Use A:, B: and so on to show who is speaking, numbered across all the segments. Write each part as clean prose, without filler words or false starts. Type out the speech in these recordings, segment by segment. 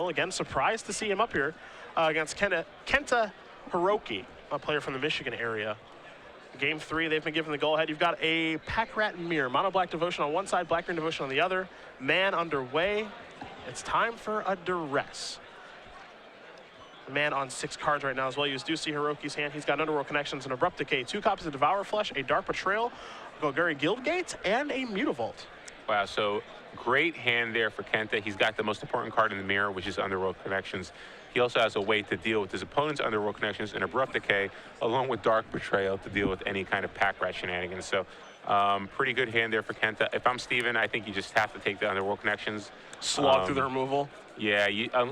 A: Trail. Again, surprised to see him up here against Kenta Hiroki, a player from the Michigan area. Game 3, they've been given the go-ahead. You've got a Pack Rat Mirror, Mono Black Devotion on one side, Black Green Devotion on the other. Mann underway. It's time for a Duress. The man on 6 cards right now as well. You do see Hiroki's hand. He's got Underworld Connections, an Abrupt Decay, 2 copies of Devour Flesh, a Dark Betrayal, Golgari Guildgate, and a Mutavault.
B: Wow, so great hand there for Kenta. He's got the most important card in the mirror, which is Underworld Connections. He also has a way to deal with his opponent's Underworld Connections and Abrupt Decay, along with Dark Betrayal to deal with any kind of Pack Rat shenanigans. So pretty good hand there for Kenta. If I'm Steven, I think you just have to take the Underworld Connections.
A: Slog through the removal.
B: Yeah,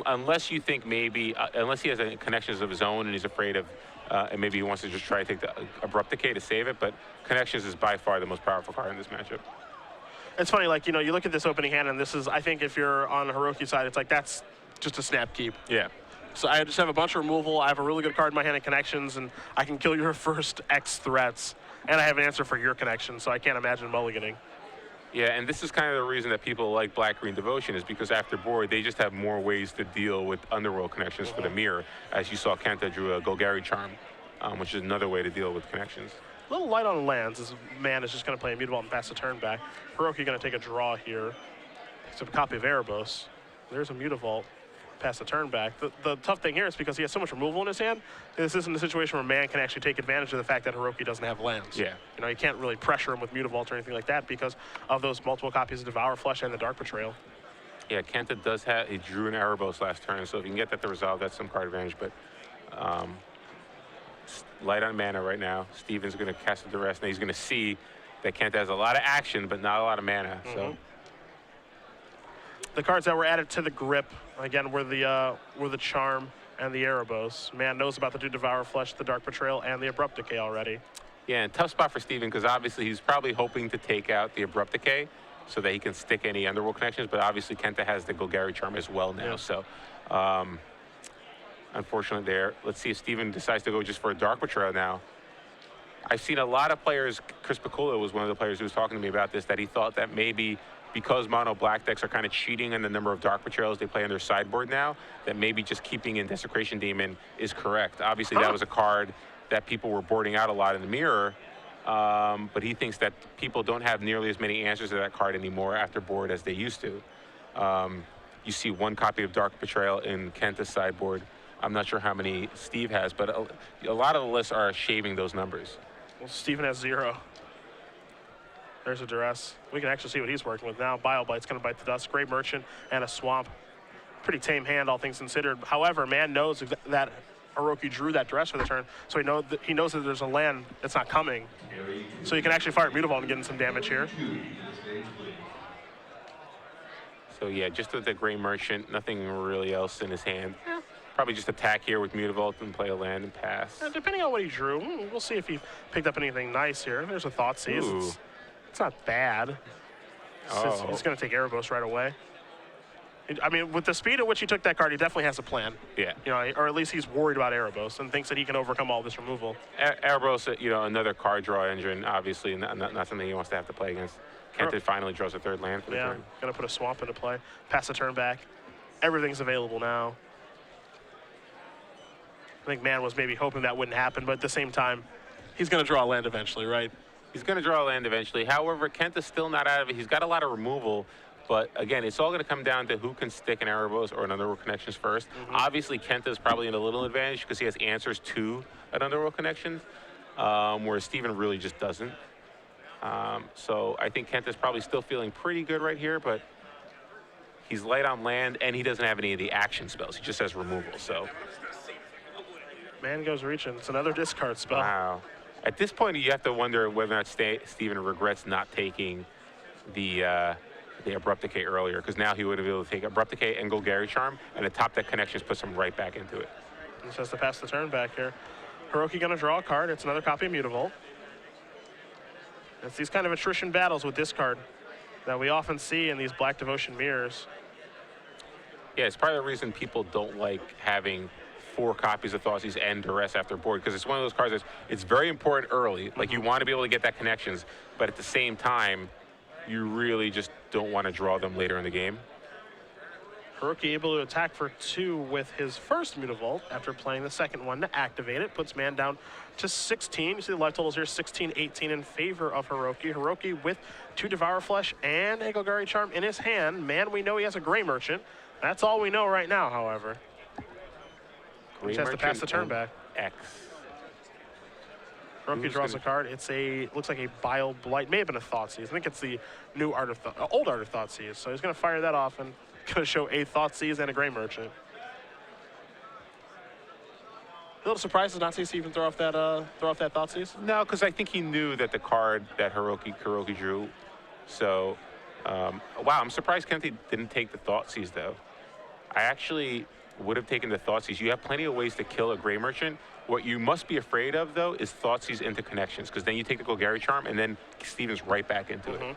B: unless you think maybe, unless he has connections of his own and he's afraid of, and maybe he wants to just try to take the Abrupt Decay to save it, but Connections is by far the most powerful card in this matchup.
A: It's funny, like, you know, you look at this opening hand, and this is, I think if you're on the Hiroki side, it's like, that's just a snap keep.
B: Yeah.
A: So I just have a bunch of removal. I have a really good card in my hand in Connections, and I can kill your first X threats. And I have an answer for your connection, so I can't imagine mulliganing.
B: Yeah, and this is kind of the reason that people like Black Green Devotion, is because after board, they just have more ways to deal with Underworld Connections for the mirror. As you saw, Kenta drew a Golgari Charm, which is another way to deal with Connections.
A: A little light on lands. This man is just going to play a Mutavault and pass the turn back. Hiroki going to take a draw here. Picks up a copy of Erebos. There's a Mutavault. Pass the turn back. The tough thing here is because he has so much removal in his hand, this isn't a situation where Mann can actually take advantage of the fact that Hiroki doesn't have lands.
B: Yeah.
A: You know, you can't really pressure him with Mutavault or anything like that because of those multiple copies of Devour Flesh and the Dark Betrayal.
B: Yeah, Kenta does have, he drew an Erebos last turn, so if you can get that to resolve, that's some card advantage, but light on mana right now. Steven's going to cast a Duress, and he's going to see that Kenta has a lot of action, but not a lot of mana, so.
A: The cards that were added to the grip, again, were the Charm and the Erebos. Mann knows about the two Devour Flesh, the Dark Betrayal, and the Abrupt Decay already.
B: Yeah, and tough spot for Steven, because obviously he's probably hoping to take out the Abrupt Decay so that he can stick any Underworld Connections, but obviously Kenta has the Golgari Charm as well now, so unfortunately there. Let's see if Steven decides to go just for a Dark Betrayal now. I've seen a lot of players, Chris Piccolo was one of the players who was talking to me about this, that he thought that maybe because mono black decks are kind of cheating on the number of Dark Betrayals they play on their sideboard now, that maybe just keeping in Desecration Demon is correct. Obviously, that was a card that people were boarding out a lot in the mirror, but he thinks that people don't have nearly as many answers to that card anymore after board as they used to. You see 1 copy of Dark Betrayal in Kenta's sideboard. I'm not sure how many Steve has, but a lot of the lists are shaving those numbers.
A: Well, Steven has 0. There's a Duress. We can actually see what he's working with now. Biobite's going to bite the dust. Grey Merchant and a Swamp. Pretty tame hand, all things considered. However, Mann knows that Hiroki drew that Duress for the turn, so he knows that there's a land that's not coming. So he can actually fire Mutavault and get in some damage here.
B: So yeah, just with the Grey Merchant, nothing really else in his hand. Yeah. Probably just attack here with Mutavault and play a land and pass.
A: Depending on what he drew, we'll see if he picked up anything nice here. There's a Thoughtseize. It's not bad. It's going to take Erebos right away. I mean, with the speed at which he took that card, he definitely has a plan.
B: Yeah.
A: You know, or at least he's worried about Erebos and thinks that he can overcome all this removal.
B: Erebos, you know, another card draw engine, obviously, not something he wants to have to play against. Kenta finally draws a 3rd land for the turn.
A: Going to put a Swamp into play. Pass the turn back. Everything's available now. I think Mann was maybe hoping that wouldn't happen, but at the same time, he's going to draw a land eventually, right?
B: He's going to draw a land eventually. However, Kenta's still not out of it. He's got a lot of removal, but again, it's all going to come down to who can stick an Erebos or an Underworld Connections first. Obviously, Kenta's probably in a little advantage because he has answers to an Underworld Connections, whereas Steven really just doesn't. So I think Kenta's probably still feeling pretty good right here, but he's light on land, and he doesn't have any of the action spells. He just has removal, so.
A: Mann goes reaching. It's another discard spell.
B: Wow. At this point, you have to wonder whether or not Steven regrets not taking the Abrupt Decay earlier, because now he would have been able to take Abrupt Decay and Golgari Charm, and the top deck Connections puts him right back into it.
A: He has to pass the turn back here. Hiroki going to draw a card. It's another copy of Mutavault. It's these kind of attrition battles with this card that we often see in these Black Devotion mirrors.
B: Yeah, it's part of the reason people don't like having 4 copies of Thoughtseize and Duress after board, because it's one of those cards it's very important early. Like, you want to be able to get that Connections, but at the same time, you really just don't want to draw them later in the game.
A: Hiroki able to attack for 2 with his first Mutavault after playing the second one to activate it. Puts Mann down to 16. You see the life totals here, 16-18 in favor of Hiroki. Hiroki with 2 Devour Flesh and a Golgari Charm in his hand. Mann, we know he has a Gray Merchant. That's all we know right now, however. He just has to pass the turn back.
B: X.
A: Hiroki draws a card. It's looks like a Bile Blight. May have been a Thoughtseize. I think it's the new Art of old Art of Thoughtseize. So he's going to fire that off and going to show a Thoughtseize and a Gray Merchant. A little surprised to not see Steven throw off that Thoughtseize.
B: No, because I think he knew that the card that Hiroki drew. So, wow, I'm surprised Kenta didn't take the Thoughtseize though. I actually would have taken the Thoughtseize. You have plenty of ways to kill a Gray Merchant. What you must be afraid of though is Thoughtseize into connections, because then you take the Golgari Charm and then Steven's right back into it.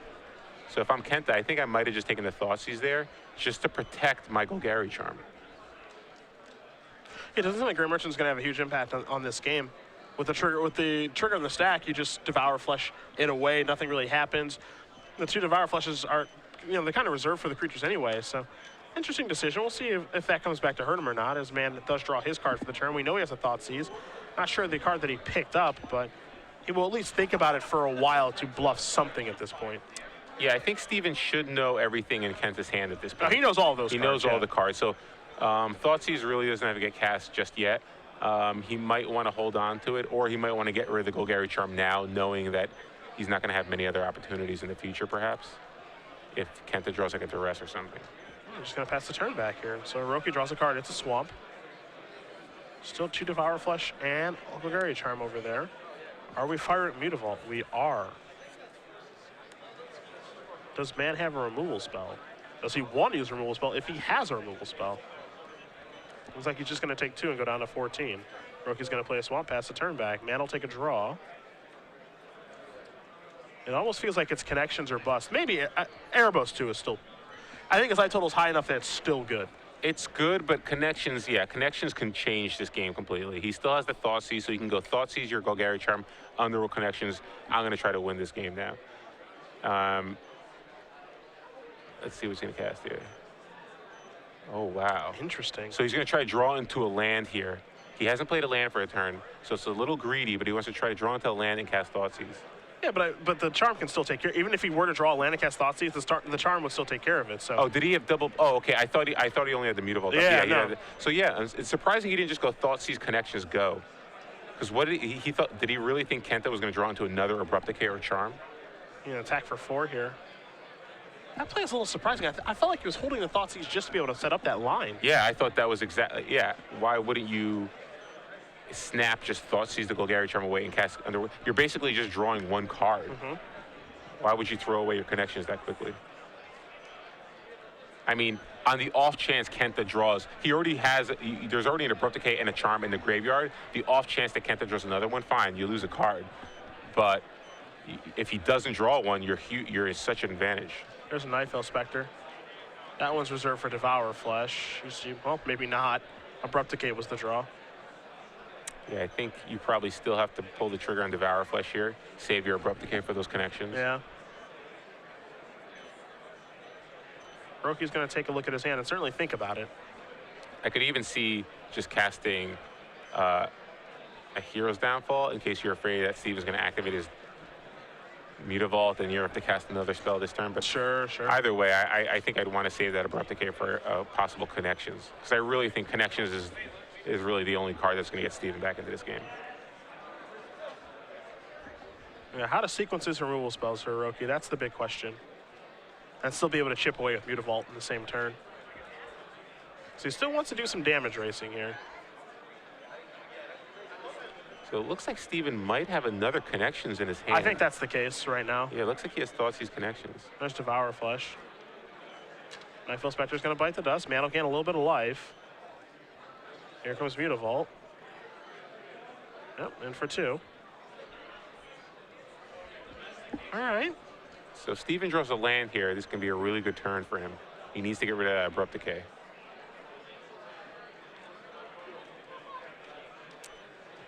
B: So if I'm Kenta, I think I might have just taken the Thoughtseize there just to protect my Golgari Charm.
A: It doesn't seem like Gray Merchant's going to have a huge impact on this game. With the trigger on the stack, you just Devour Flesh it away. Nothing really happens. The 2 Devour Fleshes are, they're kind of reserved for the creatures anyway. So, interesting decision. We'll see if that comes back to hurt him or not, as Mann does draw his card for the turn. We know he has a Thoughtseize. Not sure the card that he picked up, but he will at least think about it for a while to bluff something at this point.
B: Yeah, I think Steven should know everything in Kenta's hand at this point.
A: No, he knows all of those cards.
B: He knows all the cards. So Thoughtseize really doesn't have to get cast just yet. He might want to hold on to it, or he might want to get rid of the Golgari Charm now, knowing that he's not going to have many other opportunities in the future, perhaps, if Kenta draws like a Duress or something.
A: I'm just going to pass the turn back here. So Hiroki draws a card. It's a Swamp. Still 2 Devour Flesh and a Golgari Charm over there. Are we firing Mutavault? We are. Does Mann have a removal spell? Does he want to use a removal spell if he has a removal spell? Looks like he's just going to take 2 and go down to 14. Hiroki's going to play a Swamp, pass the turn back. Mann will take a draw. It almost feels like it's connections or bust. Maybe Erebos 2 is still... I think his life total is high enough that it's still good.
B: It's good, but connections can change this game completely. He still has the Thoughtseize, so you can go Thoughteize your Golgari Charm, Underworld Connections. I'm going to try to win this game now. Let's see what's going to cast here. Oh, wow.
A: Interesting.
B: So he's going to try to draw into a land here. He hasn't played a land for a turn, so it's a little greedy, but he wants to try to draw into a land and cast Thoughtseize.
A: Yeah, but the charm can still take care. Even if he were to draw a land and cast Thoughtseize, the charm would still take care of it. So.
B: Oh, did he have double? Oh, okay. I thought he only had the Mutavault.
A: Yeah, no.
B: So yeah, it's surprising he didn't just go Thoughtseize Connections go. Because what did he thought? Did he really think Kenta was going to draw into another Abrupt Decay or Charm?
A: Attack for 4 here. That play is a little surprising. I felt like he was holding the Thoughtseize just to be able to set up that line.
B: Yeah, I thought that was exactly. Yeah, why wouldn't you snap just Thoughtseize the Golgari Charm away and cast Underworld? You're basically just drawing one card. Why would you throw away your connections that quickly? I mean, on the off chance Kenta draws, he already has. There's already an Abrupt Decay and a Charm in the graveyard. The off chance that Kenta draws another one, fine, you lose a card. But if he doesn't draw one, you're in such an advantage.
A: There's a Nightfell Spectre. That one's reserved for Devour Flesh. Well, maybe not. Abrupt Decay was the draw.
B: Yeah, I think you probably still have to pull the trigger on Devour Flesh here. Save your Abrupt Decay for those connections.
A: Yeah. Hiroki's going to take a look at his hand and certainly think about it.
B: I could even see just casting a Hero's Downfall in case you're afraid that Steve is going to activate his Mutavault and you have to cast another spell this turn. But
A: sure.
B: Either way, I think I'd want to save that Abrupt Decay for possible connections. Because I really think connections is really the only card that's going to get Steven back into this game.
A: Yeah, how to sequence his removal spells for Hiroki, that's the big question. And still be able to chip away with Mutavault in the same turn. So he still wants to do some damage racing here.
B: So it looks like Steven might have another connections in his hand.
A: I think that's the case right now.
B: Yeah, it looks like he has Thoughtseize connections.
A: There's Devour Flesh. Nightfell Spectre's going to bite the dust. Mann will gain a little bit of life. Here comes Mutavault. Yep, in for 2. All right.
B: So if Steven draws a land here, this can be a really good turn for him. He needs to get rid of that Abrupt Decay.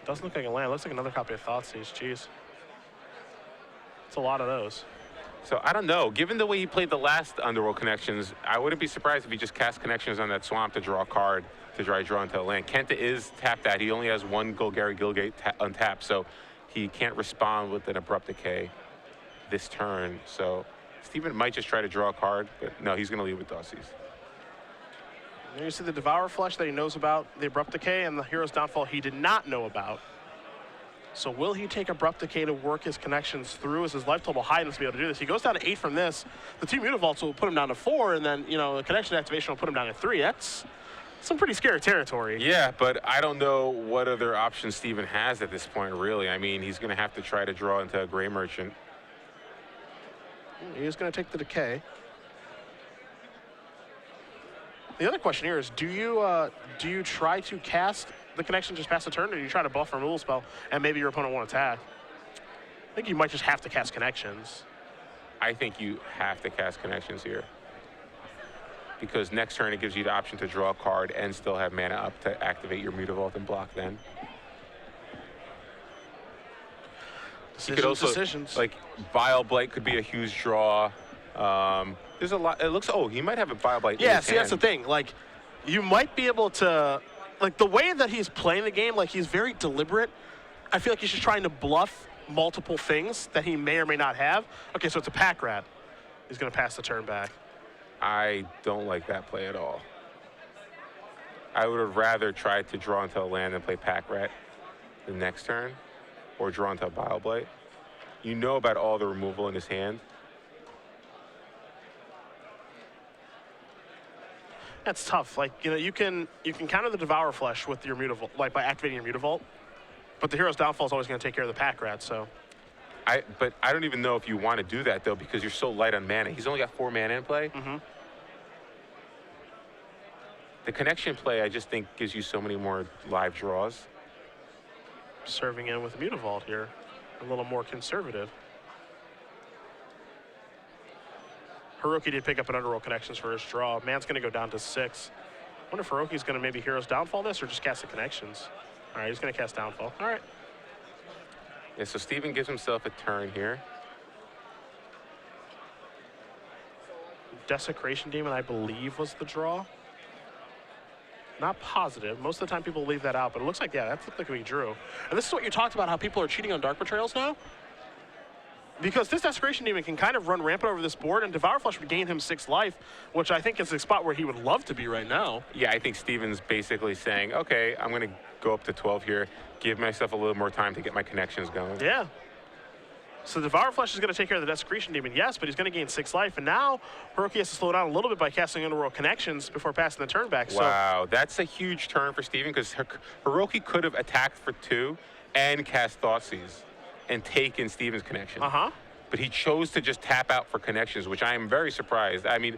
A: Doesn't look like a land. Looks like another copy of Thoughtseize. Jeez. It's a lot of those.
B: So I don't know. Given the way he played the last Underworld Connections, I wouldn't be surprised if he just cast Connections on that swamp to draw a card to try to draw into a land. Kenta is tapped out. He only has one Golgari Gilgate untapped, so he can't respond with an Abrupt Decay this turn. So Steven might just try to draw a card, but no, he's going to lead with Dossies.
A: There you see the Devour Flesh that he knows about, the Abrupt Decay, and the Hero's Downfall he did not know about. So will he take Abrupt Decay to work his Connections through? Is his life total high enough to be able to do this? He goes down to 8 from this. The 2 Mutavaults will put him down to 4, and then, you know, the Connection activation will put him down to 3. That's some pretty scary territory.
B: Yeah, but I don't know what other options Steven has at this point, really. I mean, he's going to have to try to draw into a Gray Merchant.
A: He's going to take the Decay. The other question here is, do you try to cast the Connection just past the turn, or do you try to buff a removal spell and maybe your opponent won't attack? I think you might just have to cast Connections.
B: I think you have to cast Connections here, because next turn it gives you the option to draw a card and still have mana up to activate your Mutavault and block then. You could also, like, Vile Blight could be a huge draw. There's a lot. It looks, oh, he might have a Vile Blight.
A: Yeah, see, that's the thing. Like, you might be able to, like, the way that he's playing the game, like, he's very deliberate. I feel like he's just trying to bluff multiple things that he may or may not have. Okay, so it's a Pack Rat. He's going to pass the turn back.
B: I don't like that play at all. I would have rather tried to draw into a land and play Pack Rat the next turn, or draw into a Vile Blight. You know about all the removal in his hand.
A: That's tough. Like, you know, you can counter the Devour Flesh with your Mutavault, like by activating your Mutavault, but the Hero's Downfall is always going to take care of the Pack Rat, so.
B: But I don't even know if you want to do that, though, because you're so light on mana. He's only got 4 mana in play.
A: Mm-hmm.
B: The Connection play, I just think, gives you so many more live draws.
A: Serving in with Mutavault here, a little more conservative. Hiroki did pick up an Underworld Connections for his draw. Mann's going to go down to 6. I wonder if Hiroki's going to maybe Hero's Downfall this or just cast the Connections. All right, he's going to cast Downfall. All right.
B: Yeah, so Steven gives himself a turn here.
A: Desecration Demon, I believe, was the draw. Not positive. Most of the time people leave that out, but it looks like, yeah, that looked like we drew. And this is what you talked about, how people are cheating on Dark Betrayals now. Because this Desecration Demon can kind of run rampant over this board, and Devour Flesh would gain him 6 life, which I think is the spot where he would love to be right now.
B: Yeah, I think Steven's basically saying, okay, I'm going to go up to 12 here, give myself a little more time to get my Connections going.
A: Yeah. So Devour Flesh is going to take care of the Desecration Demon, yes, but he's going to gain 6 life, and now Hiroki has to slow down a little bit by casting Underworld Connections before passing the turn back.
B: Wow, that's a huge turn for Steven, because Hiroki could have attacked for 2 and cast Thoughtseize and taken Steven's Connection. But he chose to just tap out for Connections, which I am very surprised. I mean,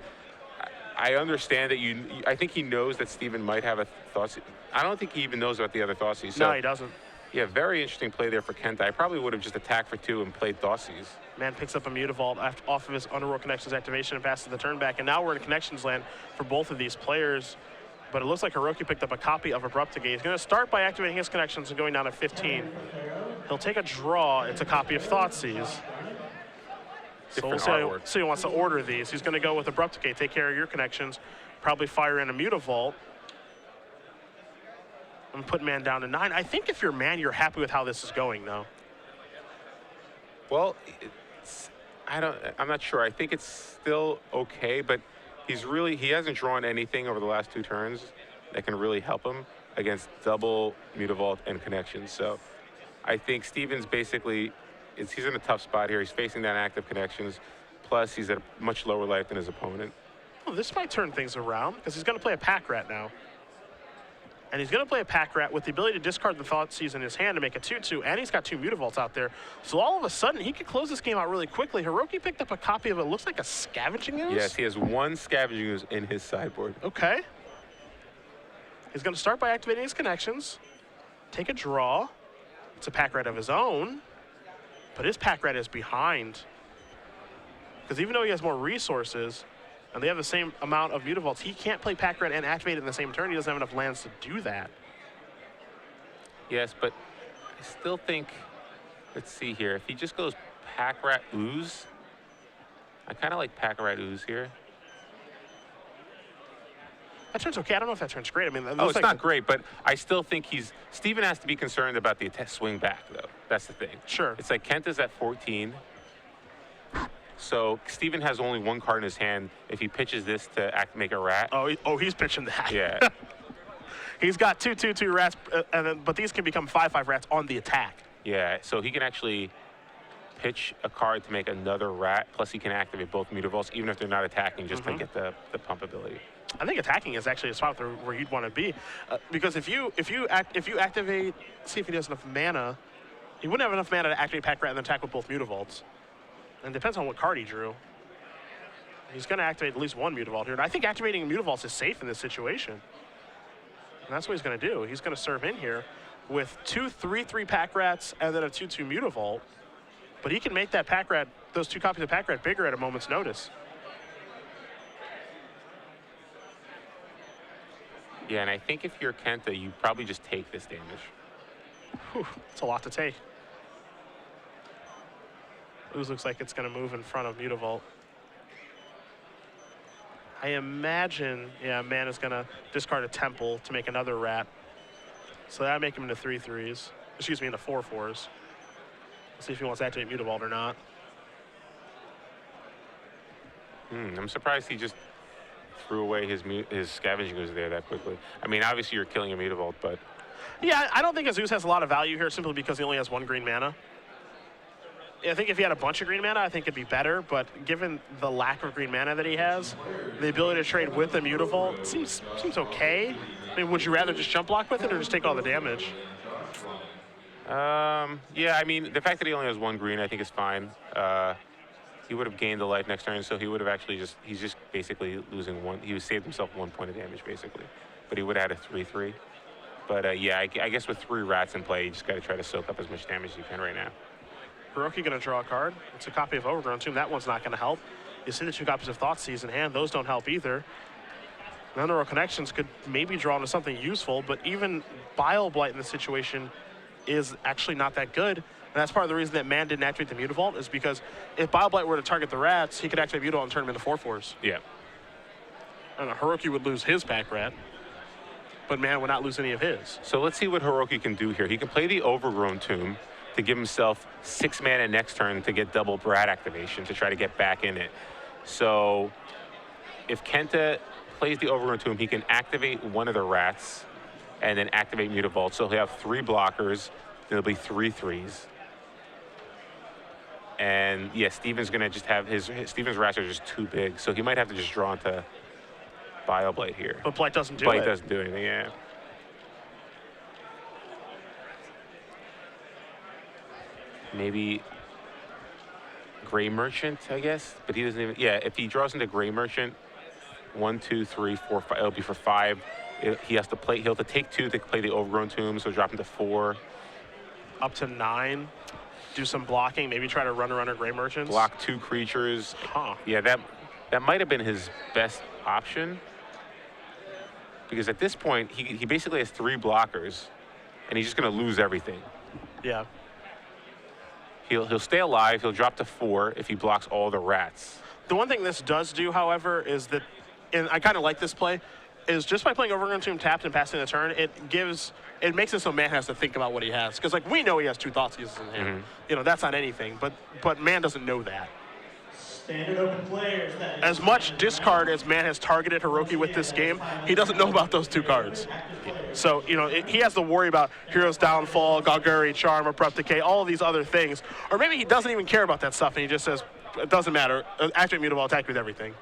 B: I understand that I think he knows that Steven might have a Thoughtseize. I don't think he even knows about the other Thoughtseize. So,
A: no, he doesn't.
B: Yeah, very interesting play there for Kenta. I probably would have just attacked for 2 and played Thoughtseize.
A: Mann picks up a Mutavault off of his Underworld Connections activation and passes the turn back. And now we're in Connections land for both of these players. But it looks like Hiroki picked up a copy of Abrupt Decay. He's going to start by activating his Connections and going down to 15. He'll take a draw. It's a copy of Thoughtseize. So we'll see who wants to order these. He's going to go with Abrupt Decay, take care of your Connections, probably fire in a Mutavault, and put Mann down to 9. I think if you're Mann, you're happy with how this is going, though.
B: Well, I'm not sure. I think it's still okay, but he hasn't drawn anything over the last 2 turns that can really help him against double Mutavault and Connections. So I think Steven's basically, he's in a tough spot here. He's facing down active Connections, plus he's at a much lower life than his opponent.
A: Oh, this might turn things around, because he's going to play a Pack Rat now. And he's going to play a Pack Rat with the ability to discard the Thoughtseize in his hand to make a 2/2, and he's got 2 Mutavaults out there. So all of a sudden, he could close this game out really quickly. Hiroki picked up a copy of it. Looks like a Scavenging Ooze?
B: Yes, he has 1 Scavenging Ooze in his sideboard.
A: Okay. He's going to start by activating his Connections, take a draw. It's a Pack Rat of his own, but his Pack Rat is behind. Because even though he has more resources, and they have the same amount of Mutavaults, he can't play Pack Rat and activate it in the same turn. He doesn't have enough lands to do that.
B: Yes, but I still think, let's see here, if he just goes Pack Rat Ooze, I kind of like Pack-Rat Ooze here.
A: That turn's okay. I don't know if that turn's great. I mean,
B: Oh, it's not great, but I still think Steven has to be concerned about the swing back, though. That's the thing.
A: Sure.
B: It's like Kenta's at 14. So Steven has only one card in his hand. If he pitches this to make a rat.
A: Oh, he's pitching that.
B: Yeah.
A: He's got 2/2/2 rats, but these can become 5/5 rats on the attack.
B: Yeah, so he can actually pitch a card to make another rat, plus he can activate both Mutavaults, even if they're not attacking, just to get the pump ability.
A: I think attacking is actually a spot where you'd want to be, because if you activate, see if he has enough mana, he wouldn't have enough mana to activate Pack-Rat and then attack with both Mutavaults. And it depends on what card he drew. He's going to activate at least one Mutavault here, and I think activating Mutavaults is safe in this situation. And that's what he's going to do. He's going to serve in here with 2 3/3 Pack-Rats and then a 2/2 Mutavault. But he can make that Pack-Rat, those 2 copies of Pack-Rat, bigger at a moment's notice.
B: Yeah, and I think if you're Kenta, you probably just take this damage.
A: Whew, it's a lot to take. Ooze looks like it's going to move in front of Mutavault. I imagine, yeah, Mann is going to discard a Temple to make another rat. So that'll make him into 3/3s. Excuse me, into 4/4s. Let's see if he wants to activate Mutavault or not.
B: I'm surprised he just threw away his Scavenging Ooze there that quickly. I mean, obviously you're killing a Mutavault, but...
A: Yeah, I don't think his Ooze has a lot of value here simply because he only has 1 green mana. I think if he had a bunch of green mana, I think it'd be better, but given the lack of green mana that he has, the ability to trade with the Mutavault seems okay. I mean, would you rather just jump block with it or just take all the damage?
B: Yeah, I mean, the fact that he only has 1 green, I think is fine. He would have gained a life next turn, so he would have actually he's just basically losing 1. He saved himself 1 point of damage, basically. But he would have had a 3/3. But yeah, I guess with 3 rats in play, you just got to try to soak up as much damage as you can right now.
A: Hiroki going to draw a card. It's a copy of Overgrown Tomb. That one's not going to help. You see the 2 copies of Thoughtseize in hand. Those don't help either. Mineral Connections could maybe draw into something useful, but even Bile Blight in this situation is actually not that good. And that's part of the reason that Mann didn't activate the Mutavault, is because if Bile Blight were to target the rats, he could activate Mutavault and turn them into 4/4s.
B: Yeah.
A: And Hiroki would lose his Pack-Rat, but Mann would not lose any of his.
B: So let's see what Hiroki can do here. He can play the Overgrown Tomb to give himself 6 mana next turn to get double rat activation to try to get back in it. So if Kenta plays the Overgrown Tomb, he can activate one of the rats and then activate Mutavault. So he'll have 3 blockers. There'll be 3/3s. And yeah, Steven's gonna just have Steven's rats are just too big, so he might have to just draw into Bile Blight here.
A: But Blight doesn't do it.
B: Blight doesn't do anything, yeah. Maybe Gray Merchant, I guess, but he doesn't even. Yeah, if he draws into Gray Merchant, 1, 2, 3, 4, 5. It'll be for 5. He has to play. He'll have to take 2 to play the Overgrown Tomb, so drop him to 4.
A: Up to 9. Do some blocking. Maybe try to run Gray Merchants.
B: Block 2 creatures.
A: Huh.
B: Yeah, that might have been his best option, because at this point he basically has 3 blockers, and he's just going to lose everything.
A: Yeah.
B: He'll stay alive. He'll drop to 4 if he blocks all the rats.
A: The one thing this does do, however, is that, and I kind of like this play, is just by playing Overgrown Tomb tapped and passing the turn, it makes it so Mann has to think about what he has. Because like we know he has 2 Thoughtseizes in hand. You know, that's not anything, but Mann doesn't know that.
C: Standard open players.
A: As much discard as Mann has targeted Hiroki with this game, he doesn't know about those 2 cards. So, you know, he has to worry about Hero's Downfall, Galgari, Charm, Abrupt Decay, all of these other things. Or maybe he doesn't even care about that stuff and he just says, it doesn't matter, activate Mutavault, attack with everything.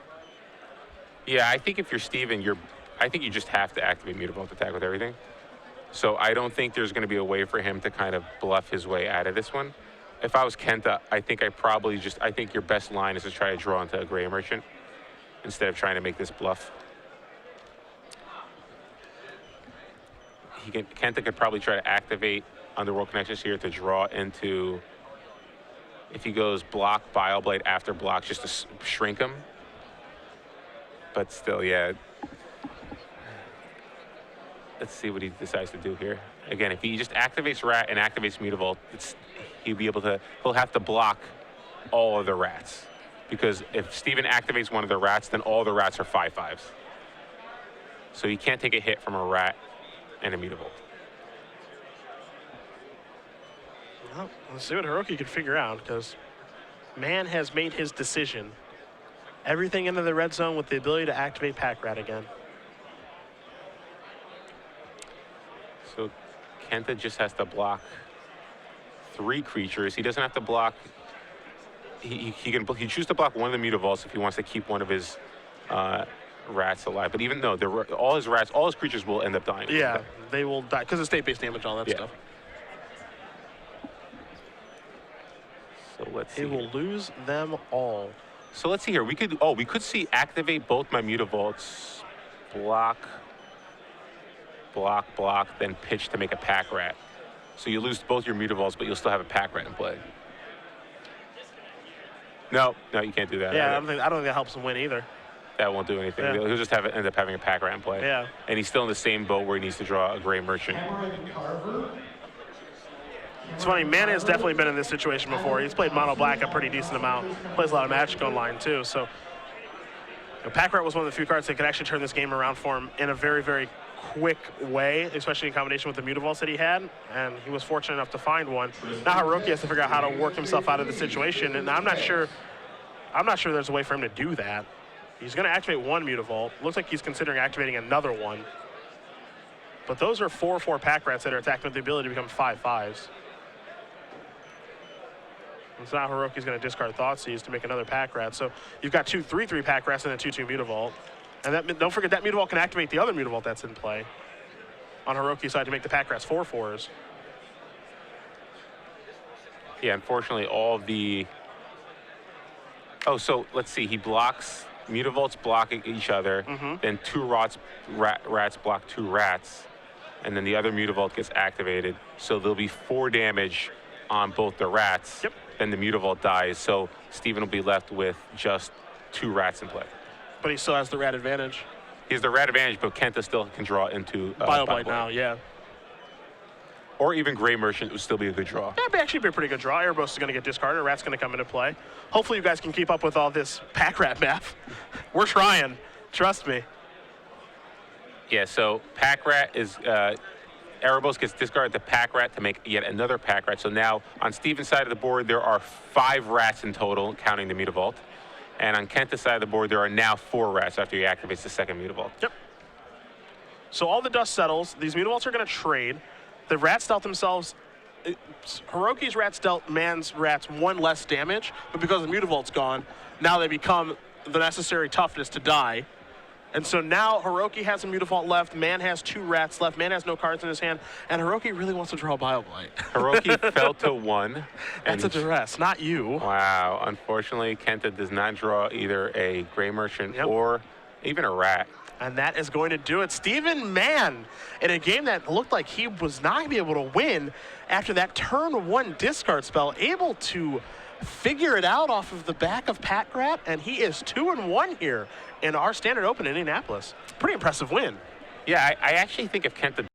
B: Yeah, I think if you're Steven, I think you just have to activate Mutavault to attack with everything. So I don't think there's going to be a way for him to kind of bluff his way out of this one. If I was Kenta, I think I think your best line is to try to draw into a Gray Merchant instead of trying to make this bluff. Kenta could probably try to activate Underworld Connections here to draw into, if he goes block, Bile Blight after block, just to shrink him. But still, yeah. Let's see what he decides to do here. Again, if he just activates Rat and activates Mutavault, he'll have to block all of the rats. because if Steven activates one of the rats, then all the rats are 5/5s. So you can't take a hit from a rat and a Mutavault.
A: Well, let's see what Hiroki can figure out, because Mann has made his decision. Everything into the red zone with the ability to activate Pack Rat again.
B: So Kenta just has to block 3 creatures. He doesn't have to block. He can choose to block one of the Mutavaults if he wants to keep one of his rats alive. But even though all his creatures will end up dying.
A: Yeah, they will die because of state-based damage, all that stuff.
B: So let's see.
A: He will lose them all.
B: So let's see here. We could see activate both my Mutavaults, block, then pitch to make a Pack Rat. So you lose both your Mutavaults, but you'll still have a Pack Rat in play. No, you can't do that.
A: Yeah, I don't think that helps him win either.
B: That won't do anything.
A: Yeah.
B: He'll just end up having a Pack Rat in play.
A: Yeah.
B: And he's still in the same boat where he needs to draw a Gray Merchant.
A: It's funny, Mann has definitely been in this situation before. He's played mono black a pretty decent amount. Plays a lot of Magic online too. So Pack Rat was one of the few cards that could actually turn this game around for him in a very, very quick way, especially in combination with the Mutavaults that he had, and he was fortunate enough to find one. Now Hiroki has to figure out how to work himself out of the situation, and I'm not sure there's a way for him to do that. He's going to activate one Mutavault. Looks like he's considering activating another one. But those are 4/4 Pack Rats that are attacked with the ability to become 5/5s. And so now Hiroki's going to discard Thoughtseize to make another Pack Rat. So you've got 2 3/3 Pack Rats and a 2/2 Mutavault. And don't forget that Mutavault can activate the other Mutavault that's in play on Hiroki's side to make the Pack Rats 4/4s.
B: Yeah, unfortunately, all of the... Oh, so let's see. He blocks... Mutavaults block each other. Then 2 rats block 2 rats. And then the other Mutavault gets activated. So there'll be 4 damage on both the rats.
A: Yep.
B: Then the Mutavault dies. So Steven will be left with just 2 rats in play.
A: But he still has the rat advantage.
B: He has the rat advantage, but Kenta still can draw into
A: Bioblight now, yeah.
B: Or even Gray Merchant would still be a good draw.
A: That'd actually be a pretty good draw. Erebos is going to get discarded. Rat's going to come into play. Hopefully you guys can keep up with all this Pack Rat math. We're trying. Trust me.
B: Yeah, so Pack Rat is... Erebos gets discarded to Pack Rat to make yet another Pack Rat. So now on Steven's side of the board, there are 5 rats in total, counting the Mutavault. And on Kenta's side of the board, there are now 4 rats after he activates the second Mutavault.
A: Yep. So all the dust settles. These Mutavaults are going to trade. The rats dealt themselves... Hiroki's rats dealt Mann's rats 1 less damage, but because the Mutavault's gone, now they become the necessary toughness to die. And so now Hiroki has a Mutavault left, Mann has 2 rats left, Mann has no cards in his hand, and Hiroki really wants to draw a Bioblight.
B: Hiroki fell to 1.
A: That's a duress, not you.
B: Wow, unfortunately, Kenta does not draw either a Gray Merchant or even a rat.
A: And that is going to do it. Steven Mann, in a game that looked like he was not going to be able to win after that turn 1 discard spell, able to figure it out off of the back of Pack Rat, and he is 2-1 here in our standard open in Indianapolis. Pretty impressive win.
B: Yeah, I actually think if Kenta